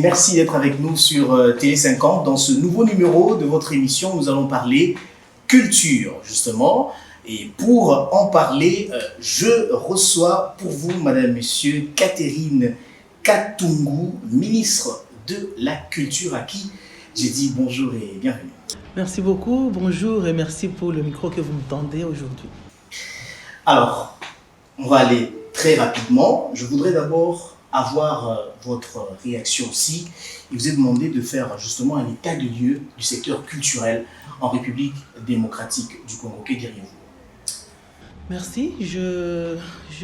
merci d'être avec nous sur Télé 50. Dans ce nouveau numéro de votre émission, nous allons parler culture, justement. Et pour en parler, je reçois pour vous, Madame, Monsieur, Catherine Katungu, ministre de la Culture, à qui j'ai dit bonjour et bienvenue. Merci beaucoup, bonjour et merci pour le micro que vous me tendez aujourd'hui. Alors, on va aller très rapidement. Je voudrais d'abord avoir votre réaction aussi. Il vous est demandé de faire justement un état de lieu du secteur culturel en République démocratique du Congo. Que diriez-vous? Merci, je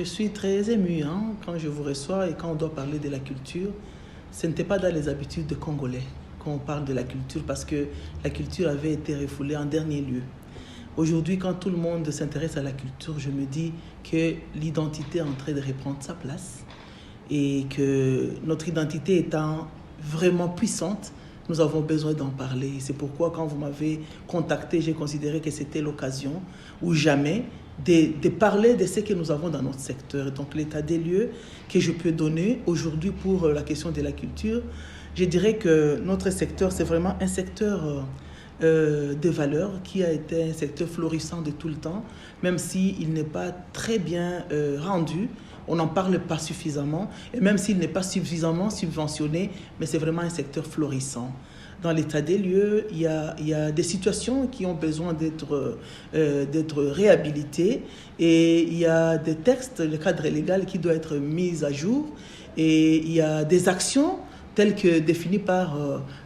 suis très ému quand je vous reçois et quand on doit parler de la culture. Ce n'était pas dans les habitudes de Congolais qu'on parle de la culture parce que la culture avait été refoulée en dernier lieu. Aujourd'hui, quand tout le monde s'intéresse à la culture, je me dis que l'identité est en train de reprendre sa place et que notre identité étant vraiment puissante, nous avons besoin d'en parler. C'est pourquoi quand vous m'avez contacté, j'ai considéré que c'était l'occasion ou jamais de parler de ce que nous avons dans notre secteur. Donc l'état des lieux que je peux donner aujourd'hui pour la question de la culture, je dirais que notre secteur, c'est vraiment un secteur de valeur qui a été un secteur florissant de tout le temps, même s'il n'est pas très bien rendu. On n'en parle pas suffisamment, et même s'il n'est pas suffisamment subventionné, mais c'est vraiment un secteur florissant. Dans l'état des lieux, il y a des situations qui ont besoin d'être réhabilitées, et il y a des textes, le cadre légal qui doit être mis à jour, et il y a des actions telles que définies par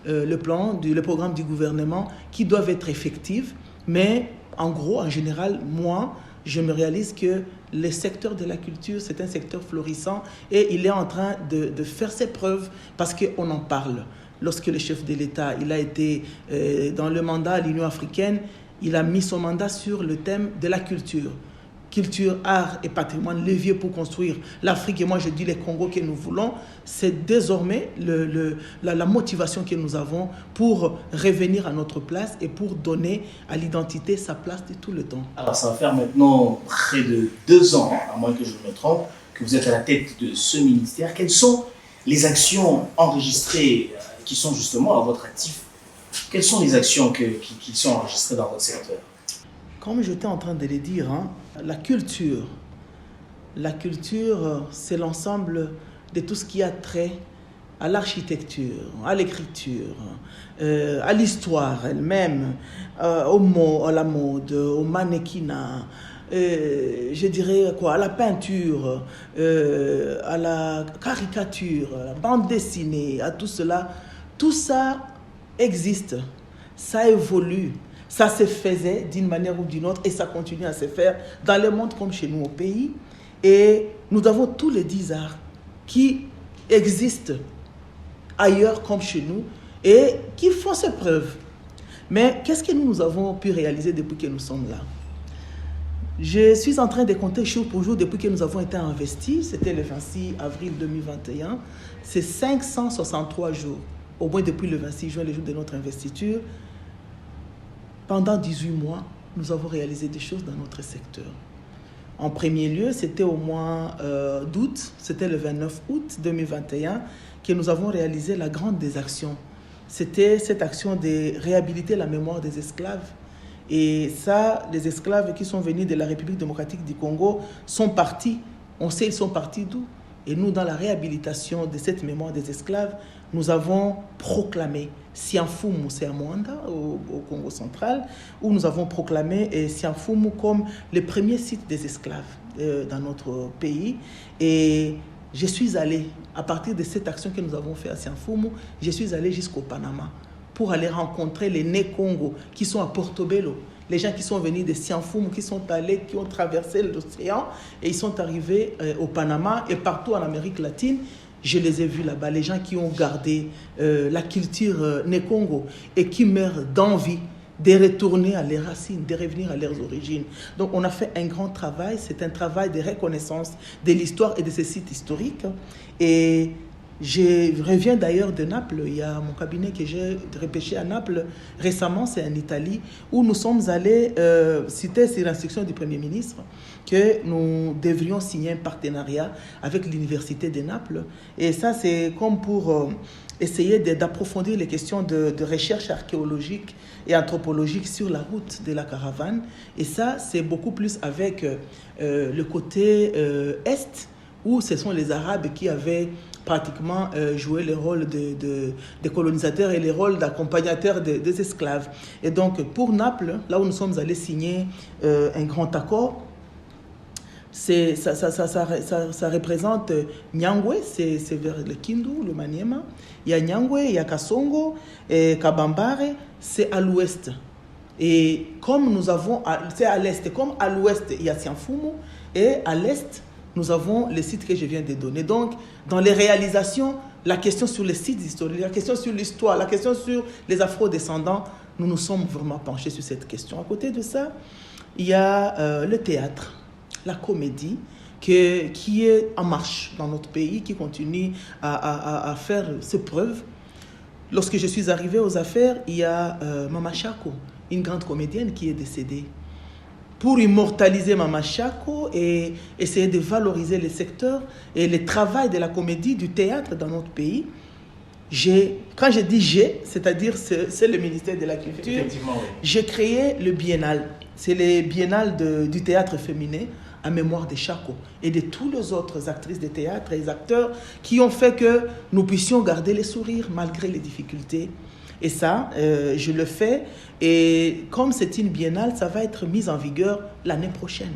le programme du gouvernement qui doivent être effectives, mais en gros, en général, moi, je me réalise que le secteur de la culture, c'est un secteur florissant et il est en train de faire ses preuves parce qu'on en parle. Lorsque le chef de l'État il a été dans le mandat à l'Union africaine, il a mis son mandat sur le thème de la culture. Culture, art et patrimoine, levier pour construire l'Afrique. Et moi, je dis les Congos que nous voulons. C'est désormais la motivation que nous avons pour revenir à notre place et pour donner à l'identité sa place de tout le temps. Alors, ça va faire maintenant près de 2 ans, à moins que je me trompe, que vous êtes à la tête de ce ministère. Quelles sont les actions enregistrées qui sont justement à votre actif? Quelles sont les actions qui sont enregistrées dans votre secteur? Comme j'étais en train de le dire, la culture, c'est l'ensemble de tout ce qui a trait à l'architecture, à l'écriture, à l'histoire elle-même, aux mots, à la mode, au mannequinat, je dirais quoi, à la peinture, à la caricature, à la bande dessinée, à tout cela. Tout ça existe, ça évolue. Ça se faisait d'une manière ou d'une autre et ça continue à se faire dans le monde comme chez nous au pays. Et nous avons tous les 10 arts qui existent ailleurs comme chez nous et qui font ses preuves. Mais qu'est-ce que nous avons pu réaliser depuis que nous sommes là? Je suis en train de compter jour pour jour depuis que nous avons été investis. C'était le 26 avril 2021. C'est 563 jours, au moins depuis le 26 juin, le jour de notre investiture. Pendant 18 mois, nous avons réalisé des choses dans notre secteur. En premier lieu, c'était au mois d'août, c'était le 29 août 2021, que nous avons réalisé la grande des actions. C'était cette action de réhabiliter la mémoire des esclaves. Et ça, les esclaves qui sont venus de la République démocratique du Congo sont partis. On sait ils sont partis d'où? Et nous, dans la réhabilitation de cette mémoire des esclaves, nous avons proclamé Sianfumu, c'est à Mwanda, au Congo central, où nous avons proclamé Sianfumu comme le premier site des esclaves dans notre pays. Et je suis allé, à partir de cette action que nous avons faite à Sianfumu, je suis allé jusqu'au Panama pour aller rencontrer les Né-Congo qui sont à Portobello. Les gens qui sont venus de Sianfumu, qui sont allés, qui ont traversé l'océan et ils sont arrivés au Panama et partout en Amérique latine. Je les ai vus là-bas, les gens qui ont gardé la culture Né-Congo et qui meurent d'envie de retourner à leurs racines, de revenir à leurs origines. Donc on a fait un grand travail, c'est un travail de reconnaissance de l'histoire et de ces sites historiques. Et je reviens d'ailleurs de Naples. Il y a mon cabinet que j'ai repêché à Naples récemment, c'est en Italie, où nous sommes allés, c'était sur l'instruction du Premier ministre, que nous devrions signer un partenariat avec l'Université de Naples. Et ça, c'est comme pour essayer d'approfondir les questions de recherche archéologique et anthropologique sur la route de la caravane. Et ça, c'est beaucoup plus avec le côté est, où ce sont les Arabes qui avaient pratiquement joué le rôle de colonisateurs et le rôle d'accompagnateurs des esclaves. Et donc, pour Naples, là où nous sommes allés signer un grand accord, ça représente Nyangwe, c'est vers le Kindu, le Maniema. Il y a Nyangwe, il y a Kasongo, et Kabambare, c'est à l'ouest. Et comme nous avons, c'est à l'est, et comme à l'ouest, il y a Sianfumu, et à l'est, nous avons les sites que je viens de donner. Donc, dans les réalisations, la question sur les sites historiques, la question sur l'histoire, la question sur les afro-descendants, nous nous sommes vraiment penchés sur cette question. À côté de ça, il y a le théâtre, la comédie, qui est en marche dans notre pays, qui continue à faire ses preuves. Lorsque je suis arrivé aux affaires, il y a Mama Chako, une grande comédienne qui est décédée. Pour immortaliser Mama Chako et essayer de valoriser le secteur et le travail de la comédie, du théâtre dans notre pays, quand je dis c'est-à-dire c'est le ministère de la Culture, oui. J'ai créé le biennale. C'est le biennale du théâtre féminin en mémoire de Chako et de toutes les autres actrices de théâtre et acteurs qui ont fait que nous puissions garder les sourires malgré les difficultés. Et ça, je le fais. Et comme c'est une biennale, ça va être mis en vigueur l'année prochaine.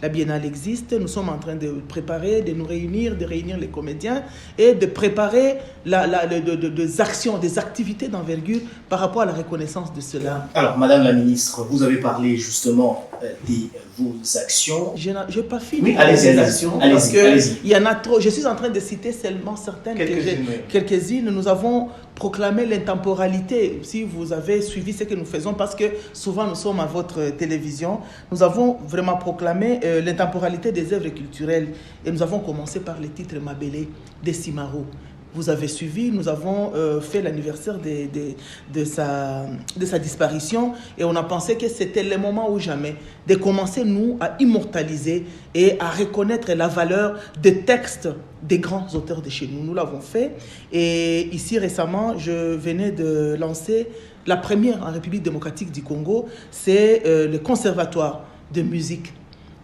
La biennale existe, nous sommes en train de préparer, de nous réunir, de réunir les comédiens et de préparer des actions, des activités d'envergure par rapport à la reconnaissance de cela. Alors, Madame la Ministre, vous avez parlé justement de vos actions. Je n'ai pas fini. Oui, allez-y. Parce qu'il y en a trop. Je suis en train de citer seulement certaines. Quelques-unes. Nous avons proclamé l'intemporalité. Si vous avez suivi ce que nous faisons, parce que souvent nous sommes à votre télévision, nous avons vraiment proclamé l'intemporalité des œuvres culturelles. Et nous avons commencé par le titre Mabélé de Simaro. Vous avez suivi, nous avons fait l'anniversaire de sa disparition et on a pensé que c'était le moment ou jamais de commencer, nous, à immortaliser et à reconnaître la valeur des textes des grands auteurs de chez nous. Nous l'avons fait et ici récemment, je venais de lancer la première en République démocratique du Congo, c'est le conservatoire de musique.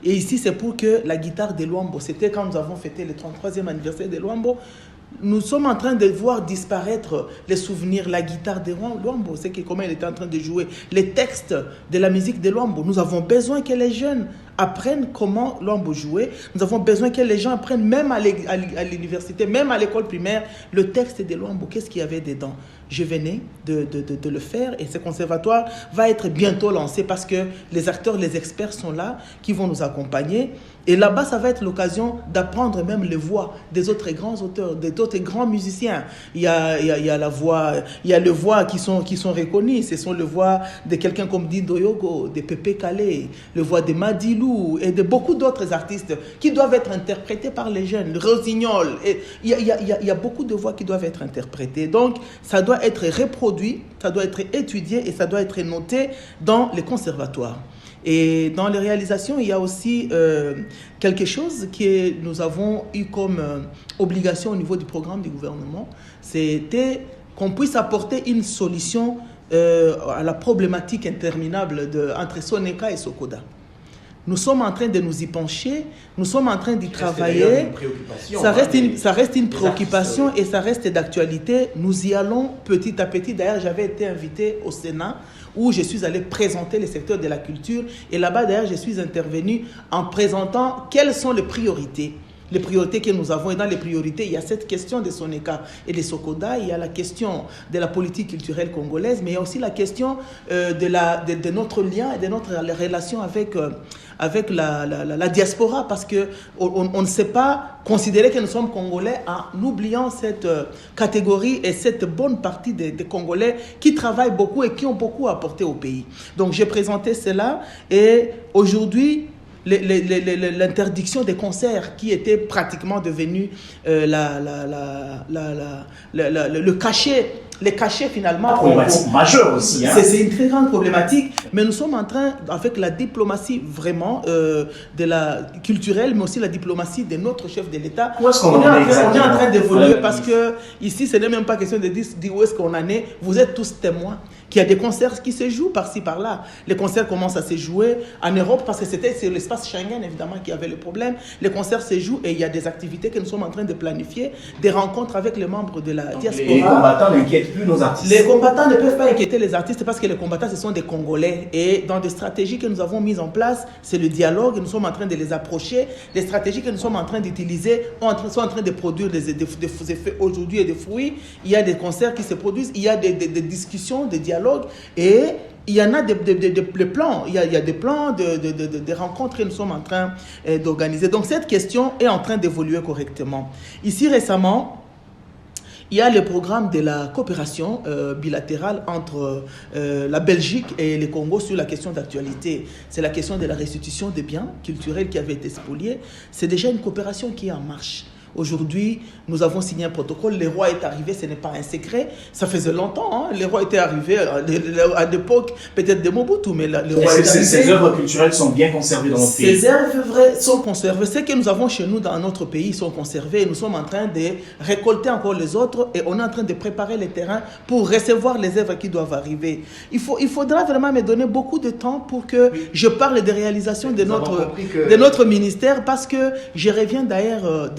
Et ici, c'est pour que la guitare de Luambo, c'était quand nous avons fêté le 33e anniversaire de Luambo, nous sommes en train de voir disparaître les souvenirs, la guitare de Luambo, c'est comment il était en train de jouer, les textes de la musique de Luambo. Nous avons besoin que les jeunes apprennent comment Luambo jouait. Nous avons besoin que les gens apprennent, même à l'université, même à l'école primaire, le texte de Luambo. Qu'est-ce qu'il y avait dedans? Je venais de le faire et ce conservatoire va être bientôt lancé parce que les acteurs, les experts sont là, qui vont nous accompagner. Et là-bas, ça va être l'occasion d'apprendre même les voix des autres grands auteurs, des autres grands musiciens. Il y a la voix, il y a les voix qui sont reconnues. Ce sont les voix de quelqu'un comme Dido Yogo, de Pépé Calais, les voix de Madilou et de beaucoup d'autres artistes qui doivent être interprétés par les jeunes. Le Rossignol. Et il y a beaucoup de voix qui doivent être interprétées. Donc, ça doit être reproduit, ça doit être étudié et ça doit être noté dans les conservatoires. Et dans les réalisations, il y a aussi quelque chose que nous avons eu comme obligation au niveau du programme du gouvernement, c'était qu'on puisse apporter une solution à la problématique interminable entre Soneka et Sokoda. Nous sommes en train de nous y pencher, nous sommes en train d'y travailler. Ça reste une préoccupation et ça reste d'actualité. Nous y allons petit à petit. D'ailleurs, j'avais été invité au Sénat où je suis allé présenter les secteurs de la culture. Et là-bas, d'ailleurs, je suis intervenu en présentant quelles sont les priorités. Les priorités que nous avons. Et dans les priorités, il y a cette question de Soneka et de Sokoda. Il y a la question de la politique culturelle congolaise, mais il y a aussi la question de notre lien et de notre relation avec la diaspora, parce qu'on ne sait pas considérer que nous sommes Congolais en oubliant cette catégorie et cette bonne partie des Congolais qui travaillent beaucoup et qui ont beaucoup apporté au pays. Donc j'ai présenté cela et aujourd'hui, l'interdiction des concerts qui était pratiquement devenu le cachet. Les cachets finalement. Problématique majeure aussi. C'est une très grande problématique. Mais nous sommes en train, avec la diplomatie vraiment de la culturelle, mais aussi la diplomatie de notre chef de l'État, Où est-ce qu'on on est en train d'évoluer Madame parce que ici, ce n'est même pas question de dire où est-ce qu'on en est. Vous êtes tous témoins qu'il y a des concerts qui se jouent par-ci, par-là. Les concerts commencent à se jouer en Europe parce que c'était sur l'espace Schengen, évidemment, qui avait le problème. Les concerts se jouent et il y a des activités que nous sommes en train de planifier, des rencontres avec les membres de la diaspora. Les combattants n'inquiètent plus nos artistes. Les combattants ne peuvent pas inquiéter les artistes parce que les combattants, ce sont des Congolais. Et dans des stratégies que nous avons mises en place, c'est le dialogue. Nous sommes en train de les approcher. Les stratégies que nous sommes en train d'utiliser sont en train de produire des effets aujourd'hui et des fruits. Il y a des concerts qui se produisent. Il y a des discussions, des dialogues. Et il y en a des plans. Il y a des plans de rencontres que nous sommes en train d'organiser. Donc cette question est en train d'évoluer correctement. Ici récemment, il y a le programme de la coopération bilatérale entre la Belgique et le Congo sur la question d'actualité. C'est la question de la restitution des biens culturels qui avaient été spoliés. C'est déjà une coopération qui est en marche. Aujourd'hui, nous avons signé un protocole. Le roi est arrivé, ce n'est pas un secret. Ça faisait longtemps. Hein? Le roi était arrivé à l'époque, peut-être de Mobutu, mais le roi est arrivé. Ces œuvres culturelles sont bien conservées dans notre pays. Ces œuvres sont conservées. Ce que nous avons chez nous dans notre pays sont conservées. Et nous sommes en train de récolter encore les autres et on est en train de préparer les terrains pour recevoir les œuvres qui doivent arriver. Il faudra vraiment me donner beaucoup de temps pour que je parle des réalisations de notre ministère parce que je reviens d'ailleurs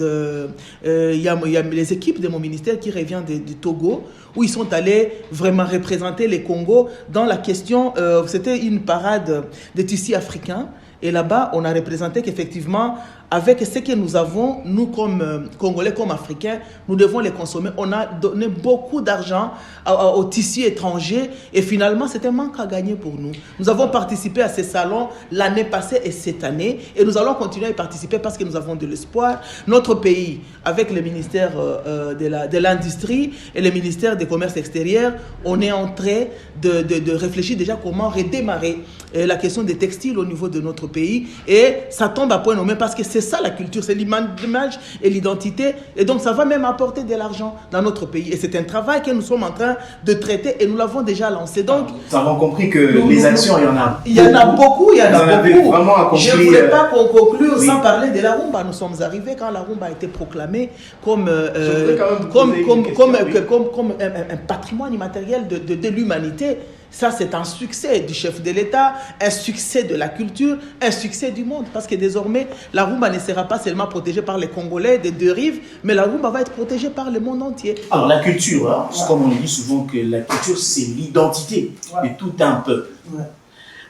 il y a les équipes de mon ministère qui reviennent du Togo où ils sont allés vraiment représenter les Congos dans la question, c'était une parade de tissus africains et là-bas on a représenté qu'effectivement avec ce que nous avons, nous comme Congolais, comme Africains, nous devons les consommer. On a donné beaucoup d'argent aux tissus étrangers et finalement, c'est un manque à gagner pour nous. Nous avons participé à ces salons l'année passée et cette année et nous allons continuer à y participer parce que nous avons de l'espoir. Notre pays, avec le ministère de l'Industrie et le ministère des Commerces extérieurs, on est en train de réfléchir déjà comment redémarrer la question des textiles au niveau de notre pays et ça tombe à point nommé parce que c'est ça la culture, c'est l'image et l'identité. Et donc, ça va même apporter de l'argent dans notre pays. Et c'est un travail que nous sommes en train de traiter et nous l'avons déjà lancé. Donc, nous avons compris que les actions, il y en a. Il y en a beaucoup, il y en a beaucoup. Je ne voulais pas qu'on conclue sans parler de la rumba. Nous sommes arrivés quand la rumba a été proclamée comme un patrimoine immatériel de l'humanité. Ça, c'est un succès du chef de l'État, un succès de la culture, un succès du monde. Parce que désormais, la rumba ne sera pas seulement protégée par les Congolais des deux rives, mais la rumba va être protégée par le monde entier. Alors, la culture, hein, comme on dit souvent que la culture, c'est l'identité de tout un peuple.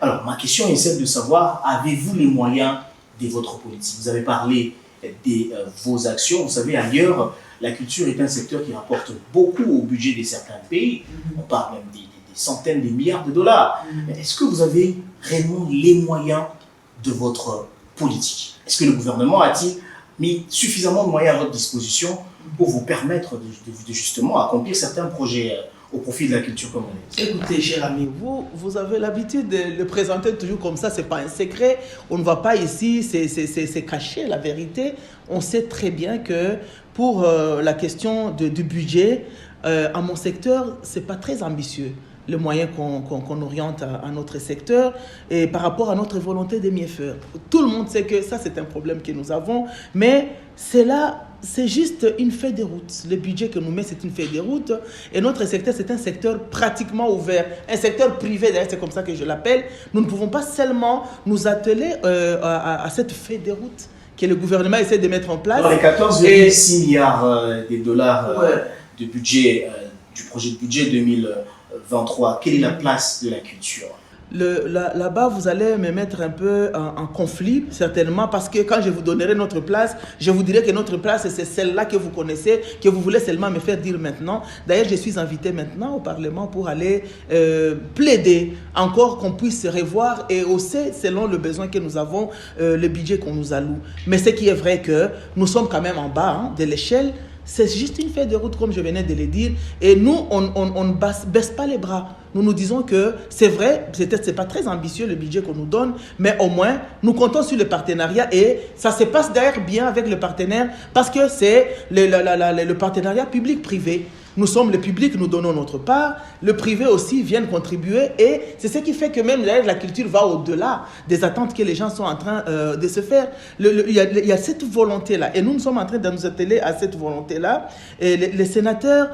Alors, ma question est celle de savoir, avez-vous les moyens de votre politique? Vous avez parlé de vos actions. Vous savez, ailleurs, la culture est un secteur qui rapporte beaucoup au budget de certains pays. On parle même des centaines de milliards de dollars. Est-ce que vous avez réellement les moyens de votre politique? Est-ce que le gouvernement a-t-il mis suffisamment de moyens à votre disposition pour vous permettre de justement accomplir certains projets au profit de la culture congolaise? Écoutez, cher ami, vous avez l'habitude de le présenter toujours comme ça, ce n'est pas un secret. On ne va pas ici, c'est caché la vérité. On sait très bien que pour la question du budget, à mon secteur, ce n'est pas très ambitieux. Les moyens qu'on oriente à notre secteur et par rapport à notre volonté de mieux faire. Tout le monde sait que ça, c'est un problème que nous avons, mais c'est juste une feuille de route. Le budget que nous met, c'est une feuille de route et notre secteur, c'est un secteur pratiquement ouvert, un secteur privé, d'ailleurs, c'est comme ça que je l'appelle. Nous ne pouvons pas seulement nous atteler à cette feuille de route que le gouvernement essaie de mettre en place. Alors, les 14,6 milliards de dollars de budget, du projet de budget 2023, quelle est la place de la culture? Là-bas, vous allez me mettre un peu en conflit, certainement, parce que quand je vous donnerai notre place, je vous dirai que notre place, c'est celle-là que vous connaissez, que vous voulez seulement me faire dire maintenant. D'ailleurs, je suis invité maintenant au Parlement pour aller plaider encore qu'on puisse revoir et hausser, selon le besoin que nous avons, le budget qu'on nous alloue. Mais ce qui est vrai que nous sommes quand même en bas de l'échelle. C'est juste une feuille de route, comme je venais de le dire. Et nous, on ne baisse pas les bras. Nous nous disons que c'est vrai, peut-être ce n'est pas très ambitieux le budget qu'on nous donne, mais au moins, nous comptons sur le partenariat et ça se passe d'ailleurs bien avec le partenaire parce que c'est le partenariat public-privé. Nous sommes le public, nous donnons notre part. Le privé aussi vient contribuer. Et c'est ce qui fait que même la culture va au-delà des attentes que les gens sont en train de se faire. Il y a cette volonté-là. Et nous sommes en train de nous atteler à cette volonté-là. Et les sénateurs...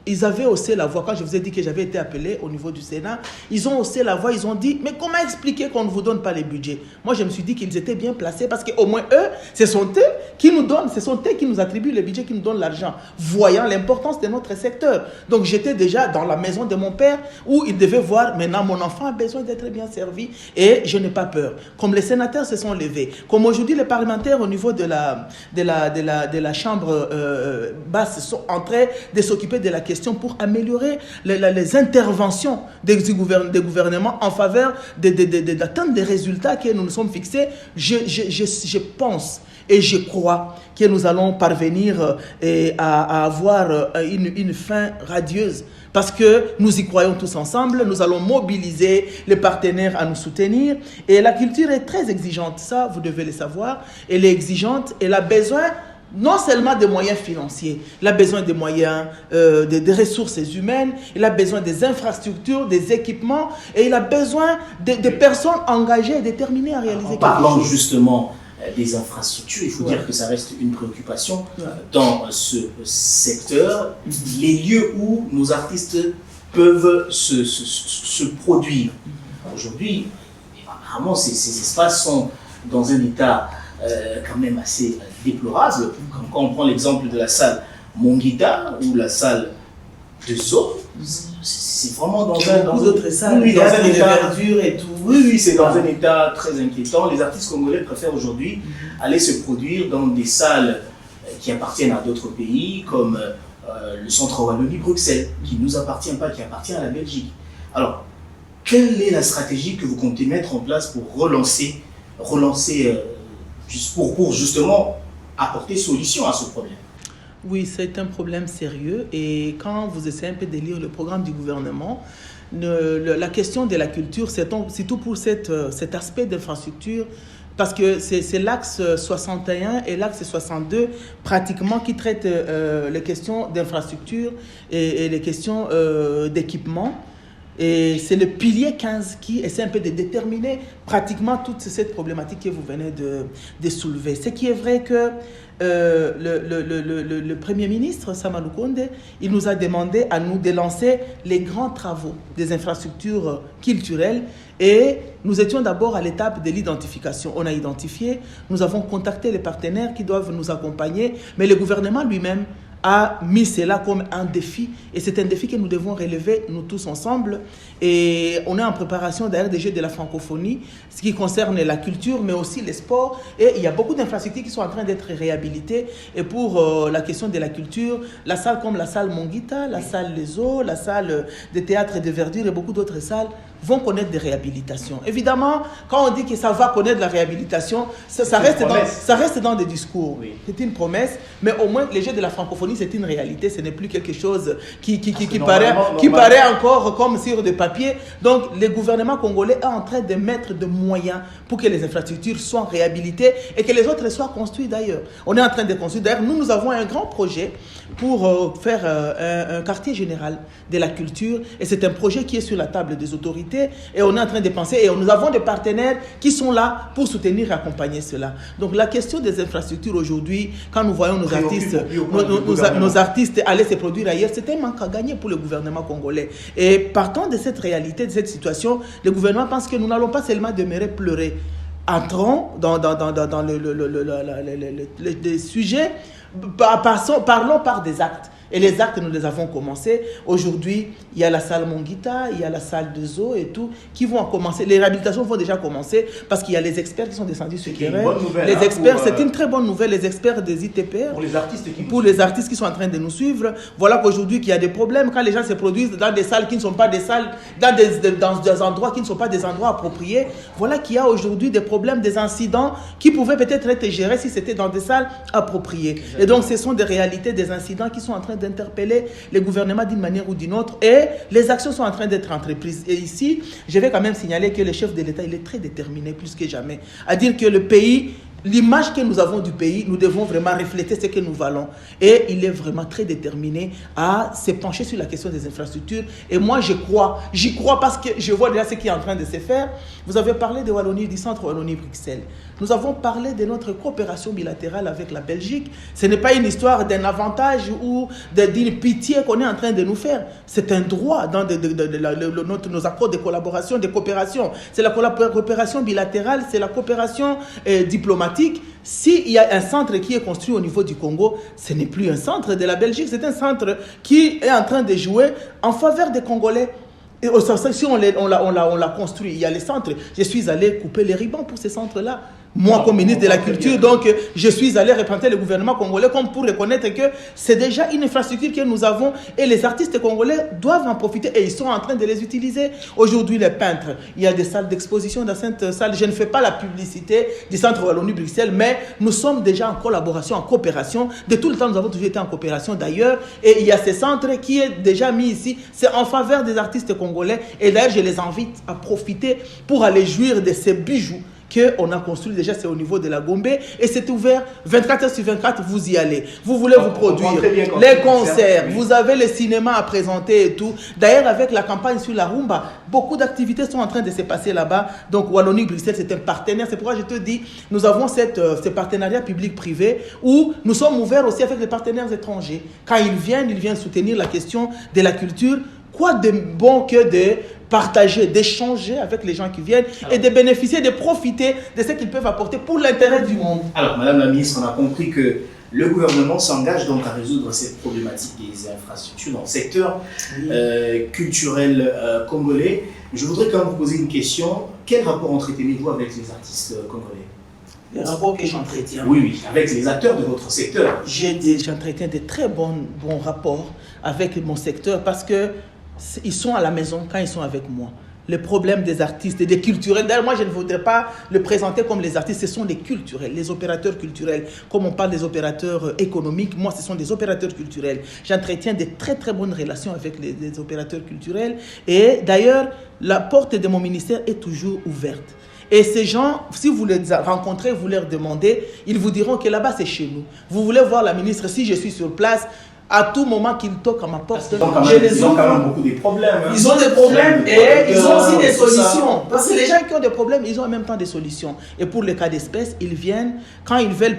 Ils avaient haussé la voix. Quand je vous ai dit que j'avais été appelé au niveau du Sénat, ils ont haussé la voix, ils ont dit, mais comment expliquer qu'on ne vous donne pas les budgets? Moi, je me suis dit qu'ils étaient bien placés parce qu'au moins eux, ce sont eux qui nous donnent, ce sont eux qui nous attribuent les budgets, qui nous donnent l'argent, voyant l'importance de notre secteur. Donc, j'étais déjà dans la maison de mon père où il devait voir, maintenant, mon enfant a besoin d'être bien servi et je n'ai pas peur. Comme les sénateurs se sont levés, comme aujourd'hui les parlementaires au niveau de la chambre basse sont en train de s'occuper de la question pour améliorer les interventions des gouvernements en faveur d'atteindre des résultats que nous nous sommes fixés. Je pense et je crois que nous allons parvenir à avoir une fin radieuse. Parce que nous y croyons tous ensemble, nous allons mobiliser les partenaires à nous soutenir. Et la culture est très exigeante, ça vous devez le savoir. Elle est exigeante, elle a besoin non seulement des moyens financiers, il a besoin des moyens, des ressources humaines, il a besoin des infrastructures, des équipements, et il a besoin de personnes engagées et déterminées à réaliser quelque chose. Parlant justement des infrastructures, il faut dire que ça reste une préoccupation dans ce secteur, les lieux où nos artistes peuvent se produire. Aujourd'hui, apparemment, ces espaces sont dans un état quand même assez déplorable. Quand on prend l'exemple de la salle Mongita ou la salle de Zo, c'est vraiment dans beaucoup d'autres salles, oui, dans un état de verdure et tout. Oui, c'est dans un état très inquiétant. Les artistes congolais préfèrent aujourd'hui aller se produire dans des salles qui appartiennent à d'autres pays, comme le Centre Wallonie-Bruxelles, qui ne nous appartient pas, qui appartient à la Belgique. Alors, quelle est la stratégie que vous comptez mettre en place pour relancer pour justement apporter solution à ce problème? Oui, c'est un problème sérieux et quand vous essayez un peu de lire le programme du gouvernement, la question de la culture, c'est tout pour cet aspect d'infrastructure, parce que c'est l'axe 61 et l'axe 62 pratiquement qui traitent les questions d'infrastructure et les questions d'équipement. Et c'est le pilier 15 qui essaie un peu de déterminer pratiquement toute cette problématique que vous venez de soulever. Ce qui est vrai que le Premier ministre, Sama Lukonde, il nous a demandé à nous de lancer les grands travaux des infrastructures culturelles et nous étions d'abord à l'étape de l'identification. On a identifié, nous avons contacté les partenaires qui doivent nous accompagner, mais le gouvernement lui-même a mis cela comme un défi et c'est un défi que nous devons relever nous tous ensemble et on est en préparation d'ailleurs des Jeux de la francophonie, ce qui concerne la culture mais aussi les sports et il y a beaucoup d'infrastructures qui sont en train d'être réhabilitées et pour la question de la culture, la salle comme la salle Mongita, la salle Les Eaux, la salle de théâtre et de verdure et beaucoup d'autres salles vont connaître des réhabilitations. Évidemment, quand on dit que ça va connaître la réhabilitation, ça reste dans des discours. Oui. C'est une promesse, mais au moins les Jeux de la francophonie, c'est une réalité, ce n'est plus quelque chose qui paraît encore comme sur de papier. Donc, le gouvernement congolais est en train de mettre des moyens pour que les infrastructures soient réhabilitées et que les autres soient construites d'ailleurs. On est en train de construire. D'ailleurs, nous avons un grand projet pour faire un quartier général de la culture et c'est un projet qui est sur la table des autorités et on est en train de penser et nous avons des partenaires qui sont là pour soutenir et accompagner cela. Donc la question des infrastructures aujourd'hui, quand nous voyons nos artistes aller se produire ailleurs, c'est un manque à gagner pour le gouvernement congolais. Et partant de cette réalité, de cette situation, le gouvernement pense que nous n'allons pas seulement demeurer pleurer. Entrons dans les sujets, parlons par des actes. Et les actes, nous les avons commencés. Aujourd'hui, il y a la salle Mongita, il y a la salle de Zo et tout, qui vont commencer. Les réhabilitations vont déjà commencer parce qu'il y a les experts qui sont descendus sur le terrain. Les experts, c'est une très bonne nouvelle. Les experts des ITPR. Pour les artistes qui sont en train de nous suivre. Voilà qu'aujourd'hui, qu'il y a des problèmes quand les gens se produisent dans des salles qui ne sont pas des salles, dans des endroits qui ne sont pas des endroits appropriés. Voilà qu'il y a aujourd'hui des problèmes, des incidents qui pouvaient peut-être être gérés si c'était dans des salles appropriées. Et donc, ce sont des réalités, des incidents qui sont en train d'interpeller les gouvernements d'une manière ou d'une autre et les actions sont en train d'être entreprises. Et ici, je vais quand même signaler que le chef de l'État, il est très déterminé plus que jamais à dire que le pays l'image que nous avons du pays, nous devons vraiment refléter ce que nous valons. Et il est vraiment très déterminé à se pencher sur la question des infrastructures. Et moi, j'y crois parce que je vois déjà ce qui est en train de se faire. Vous avez parlé de Wallonie, du centre Wallonie-Bruxelles. Nous avons parlé de notre coopération bilatérale avec la Belgique. Ce n'est pas une histoire d'un avantage ou d'une pitié qu'on est en train de nous faire. C'est un droit dans nos accords de collaboration, de coopération. C'est la coopération bilatérale, c'est la coopération diplomatique. S'il y a un centre qui est construit au niveau du Congo, ce n'est plus un centre de la Belgique, c'est un centre qui est en train de jouer en faveur des Congolais. Et si on l'a construit, il y a les centres. Je suis allé couper les ribans pour ces centres-là. Moi, comme ministre de la Culture, donc, je suis allé représenter le gouvernement congolais comme pour reconnaître que c'est déjà une infrastructure que nous avons et les artistes congolais doivent en profiter et ils sont en train de les utiliser. Aujourd'hui, les peintres, il y a des salles d'exposition dans cette salle. Je ne fais pas la publicité du centre Wallonie-Bruxelles, mais nous sommes déjà en collaboration, en coopération. De tout le temps, nous avons toujours été en coopération d'ailleurs. Et il y a ce centre qui est déjà mis ici. C'est en faveur des artistes congolais. Et d'ailleurs, je les invite à profiter pour aller jouir de ces bijoux qu'on a construit déjà, c'est au niveau de la Gombe et c'est ouvert 24 heures sur 24, vous y allez. Vous voulez vous produire, les concerts, oui. Vous avez le cinéma à présenter et tout. D'ailleurs, avec la campagne sur la rumba, beaucoup d'activités sont en train de se passer là-bas. Donc, Wallonie-Bruxelles, c'est un partenaire. C'est pourquoi je te dis, nous avons ce partenariat public-privé où nous sommes ouverts aussi avec les partenaires étrangers. Quand ils viennent soutenir la question de la culture. Quoi de bon que de partager, d'échanger avec les gens qui viennent et de bénéficier, de profiter de ce qu'ils peuvent apporter pour l'intérêt du monde. Alors, Madame la Ministre, on a compris que le gouvernement s'engage donc à résoudre cette problématique des infrastructures dans le secteur culturel congolais. Je voudrais quand même vous poser une question. Quel rapport entretenez-vous avec les artistes congolais? Les rapports que j'entretiens. Oui, avec les acteurs de votre secteur. J'entretiens de très bons rapports avec mon secteur parce que ils sont à la maison quand ils sont avec moi. Le problème des artistes et des culturels, d'ailleurs moi je ne voudrais pas le présenter comme les artistes, ce sont les culturels, les opérateurs culturels. Comme on parle des opérateurs économiques, moi ce sont des opérateurs culturels. J'entretiens de très très bonnes relations avec les opérateurs culturels et d'ailleurs la porte de mon ministère est toujours ouverte. Et ces gens, si vous les rencontrez, vous leur demandez, ils vous diront que là-bas c'est chez nous. Vous voulez voir la ministre, si je suis sur place, à tout moment qu'ils toquent à ma porte, ils ont quand même beaucoup de problèmes. Ils ont des problèmes et ils ont aussi des solutions. Parce que les gens qui ont des problèmes, ils ont en même temps des solutions. Et pour le cas d'espèce, ils viennent, quand ils veulent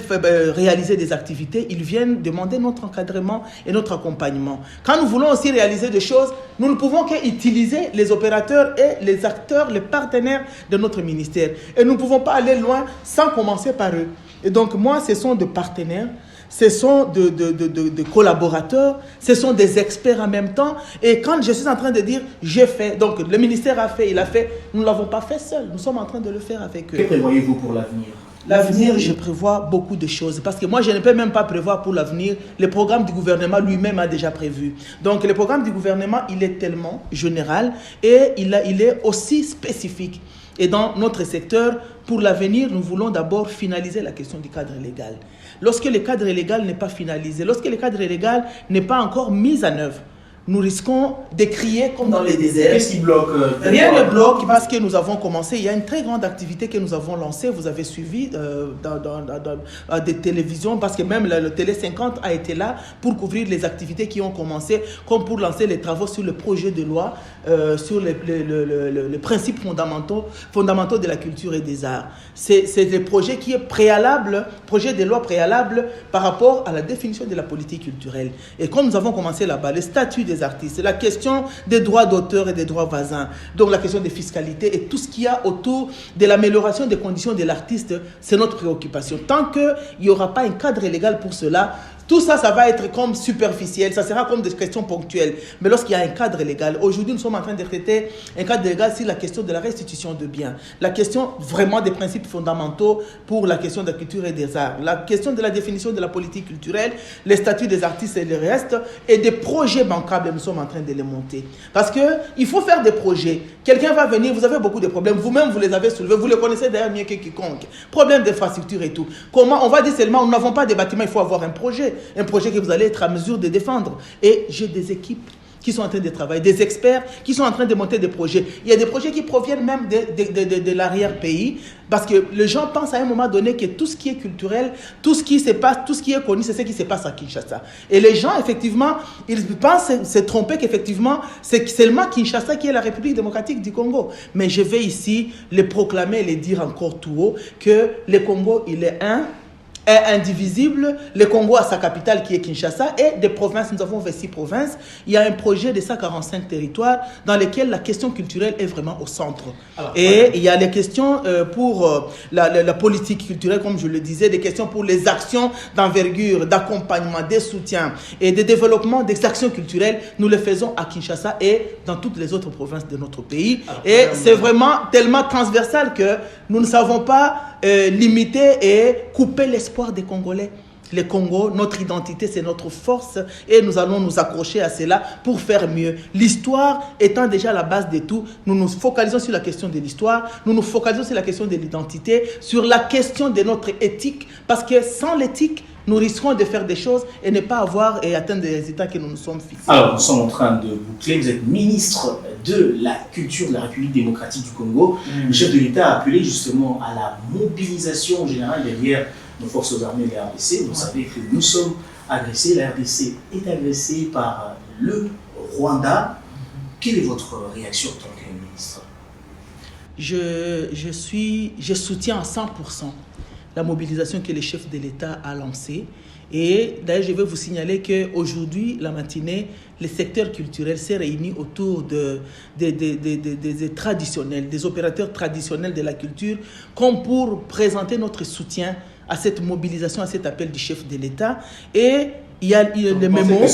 réaliser des activités, ils viennent demander notre encadrement et notre accompagnement. Quand nous voulons aussi réaliser des choses, nous ne pouvons qu'utiliser les opérateurs et les acteurs, les partenaires de notre ministère. Et nous ne pouvons pas aller loin sans commencer par eux. Et donc moi, ce sont des partenaires. Ce sont de collaborateurs, ce sont des experts en même temps. Et quand je suis en train de dire, j'ai fait, donc le ministère a fait, il a fait, nous ne l'avons pas fait seul, nous sommes en train de le faire avec eux. Que prévoyez-vous pour l'avenir? L'avenir, je prévois beaucoup de choses parce que moi, je ne peux même pas prévoir pour l'avenir. Le programme du gouvernement lui-même a déjà prévu. Donc, le programme du gouvernement, il est tellement général et il est aussi spécifique. Et dans notre secteur, pour l'avenir, nous voulons d'abord finaliser la question du cadre légal. Lorsque le cadre légal n'est pas finalisé, lorsque le cadre légal n'est pas encore mis en œuvre, nous risquons de crier comme dans les déserts. Qu'est-ce qui bloque? Rien ne bloque parce que nous avons commencé. Il y a une très grande activité que nous avons lancée. Vous avez suivi dans des télévisions parce que même le Télé 50 a été là pour couvrir les activités qui ont commencé, comme pour lancer les travaux sur le projet de loi sur les principes fondamentaux de la culture et des arts. C'est le projet qui est préalable, projet de loi préalable par rapport à la définition de la politique culturelle. Et comme nous avons commencé là-bas, le statut des artistes, la question des droits d'auteur et des droits voisins, donc la question des fiscalités et tout ce qu'il y a autour de l'amélioration des conditions de l'artiste, c'est notre préoccupation. Tant qu'il n'y aura pas un cadre légal pour cela, tout ça, ça va être comme superficiel, ça sera comme des questions ponctuelles. Mais lorsqu'il y a un cadre légal, aujourd'hui nous sommes en train de traiter un cadre légal sur la question de la restitution de biens, la question vraiment des principes fondamentaux pour la question de la culture et des arts, la question de la définition de la politique culturelle, les statuts des artistes et le reste, et des projets bancables, nous sommes en train de les monter. Parce qu'il faut faire des projets. Quelqu'un va venir, vous avez beaucoup de problèmes, vous-même vous les avez soulevés, vous les connaissez d'ailleurs mieux que quiconque. Problème d'infrastructure et tout. Comment on va dire seulement, nous n'avons pas de bâtiment, il faut avoir un projet que vous allez être à mesure de défendre. Et j'ai des équipes qui sont en train de travailler, des experts qui sont en train de monter des projets. Il y a des projets qui proviennent même de l'arrière-pays, parce que les gens pensent à un moment donné que tout ce qui est culturel, tout ce qui se passe, tout ce qui est connu, c'est ce qui se passe à Kinshasa. Et les gens, effectivement, ils pensent se tromper qu'effectivement, c'est seulement Kinshasa qui est la République démocratique du Congo. Mais je vais ici les proclamer et les dire encore tout haut que le Congo, il est indivisible. Le Congo a sa capitale qui est Kinshasa et des provinces, nous avons 26 provinces. Il y a un projet de 145 territoires dans lesquels la question culturelle est vraiment au centre. Il y a les questions pour la politique culturelle, comme je le disais, des questions pour les actions d'envergure, d'accompagnement, des soutiens et de développement des actions culturelles. Nous le faisons à Kinshasa et dans toutes les autres provinces de notre pays. Et c'est vraiment tellement transversal que nous ne savons pas limiter et couper l'espoir des Congolais. Le Congo, notre identité, c'est notre force et nous allons nous accrocher à cela pour faire mieux. L'histoire étant déjà la base de tout, nous nous focalisons sur la question de l'histoire, nous nous focalisons sur la question de l'identité, sur la question de notre éthique, parce que sans l'éthique, nous risquons de faire des choses et ne pas avoir et atteindre des résultats que nous nous sommes fixés. Alors, nous sommes en train de boucler. Vous êtes ministre de la Culture de la République démocratique du Congo. Le chef de l'État a appelé justement à la mobilisation générale derrière nos forces armées de la RDC. Vous savez que nous sommes agressés. La RDC est agressée par le Rwanda. Quelle est votre réaction en tant que ministre? Je soutiens à 100% la mobilisation que le chef de l'État a lancée. Et d'ailleurs, je vais vous signaler qu'aujourd'hui, la matinée, le secteur culturel s'est réuni autour des traditionnels, des opérateurs traditionnels de la culture, comme pour présenter notre soutien à cette mobilisation, à cet appel du chef de l'État. Et il y a le mémo,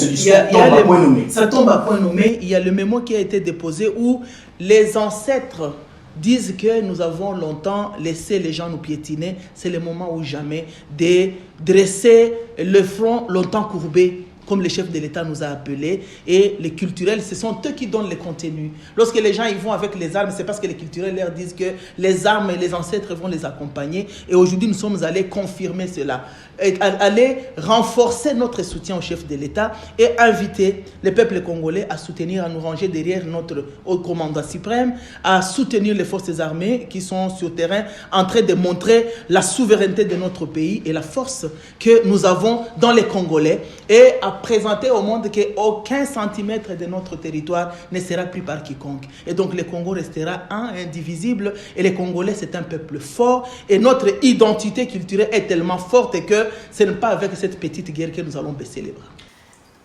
ça tombe à point nommé, il y a le mémo qui a été déposé où les ancêtres disent que nous avons longtemps laissé les gens nous piétiner. C'est le moment ou jamais de dresser le front longtemps courbé, comme le chef de l'État nous a appelés. Et les culturels, ce sont eux qui donnent les contenus. Lorsque les gens y vont avec les armes, c'est parce que les culturels leur disent que les armes et les ancêtres vont les accompagner. Et aujourd'hui, nous sommes allés confirmer cela. Et aller renforcer notre soutien au chef de l'État et inviter le peuple congolais à soutenir, à nous ranger derrière notre haut commandant suprême, à soutenir les forces armées qui sont sur terrain en train de montrer la souveraineté de notre pays et la force que nous avons dans les Congolais et à présenter au monde qu'aucun centimètre de notre territoire ne sera pris par quiconque. Et donc le Congo restera indivisible et les Congolais c'est un peuple fort et notre identité culturelle est tellement forte que ce n'est pas avec cette petite guerre que nous allons baisser les bras.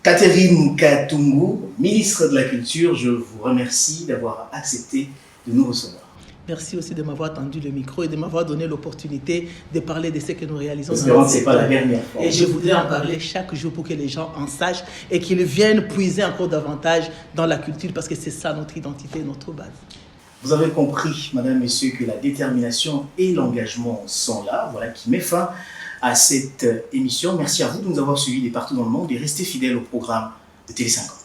Catherine Katungu, ministre de la Culture, je vous remercie d'avoir accepté de nous recevoir. Merci aussi de m'avoir tendu le micro et de m'avoir donné l'opportunité de parler de ce que nous réalisons. Espérons que ce n'est pas la dernière fois. Et je voudrais en parler chaque jour pour que les gens en sachent et qu'ils viennent puiser encore davantage dans la culture parce que c'est ça notre identité, notre base. Vous avez compris, madame, messieurs, que la détermination et l'engagement sont là. Voilà qui met fin à cette émission. Merci à vous de nous avoir suivis de partout dans le monde et restez fidèles au programme de Télé 50.